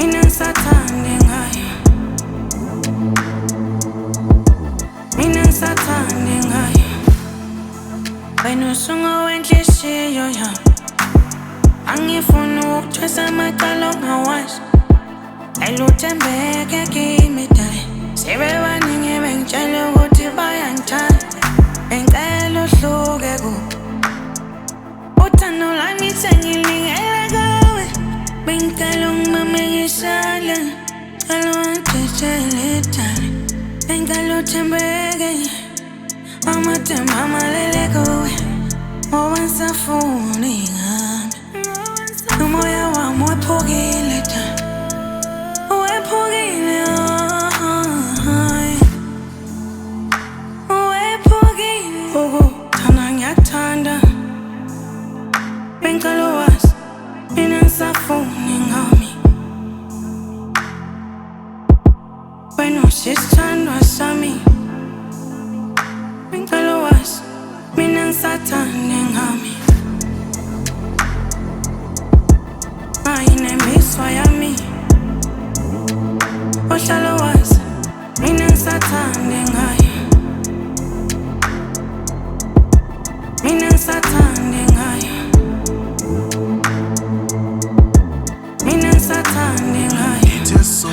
mina ngisathande ngayo, mina ngisathande ngayo. Wena usungo wenhliziyo yami, angifuni ukuthwesa amacala ongawazi. Ayiluthembeke kimi dale, sebebaningi bengitshela ukuthi bayangithanda, bengicela uhluke kubo. Uthando lami sengilingela kuwe, bengicela ungimame ngisale, cela ungidedele dale, bengicela uthembeke, amathemba amalele kuwe, ngoba ngisafuni ngami. Umoya wami wephukile dale, wephukile, wephukile. Ukuthanda ngiyakuthanda, bengicela wazi, mina ngisafuni ngami. Wena usisithandwa sami, bengicela wazi, mina ngisathande ngami. Ayinemiswa yami, ohlala wazi, mina ngisathande ngayo, mina ngisathande ngayo, mina ngisathande ngayo. Ithe so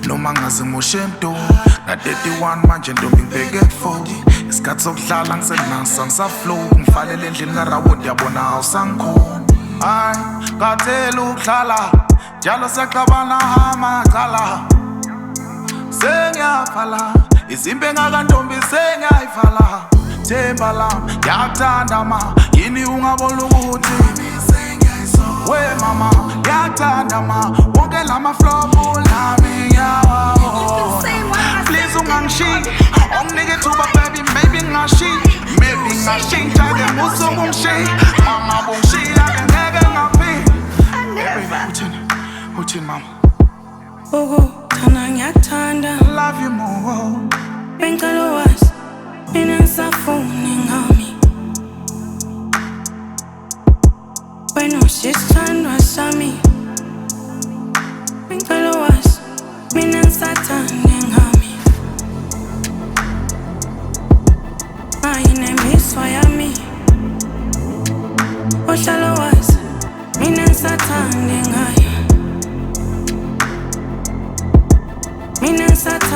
noma ngaze ngoshento na 31 manje ntombi ngibheke ku40. Isikhathi sokudlala ngisenasa ngisaflow, ngivalele endlini ngarawundi yabona awusangikhona. Hayi ngathela ukudlala njalo siyaxabana amacala, sengiyafala izimbe engakantombi sengiyayivala. Themba lami ngiyakuthanda ma, yini ungabona ukuthi we mama ngiyakuthanda ma, wonke lama flopo lami ngiyawabona. Please ungangishiyi, unginike ithuba baby, maybe ngashintsha ke musuku ungishiyi, mama bungishiya ke ngeke ngaphila. Uthini mama? Ukuthanda ngiyakuthanda, Love you more. bengicela wazi, mina ngisafuni ngami. Wena usisithandwa sami, bengicela wazi, mina ngisathande ngami. Ayinemiswa yami, ohlala wazi, mina ngisathande ngayo, mina ngisathande.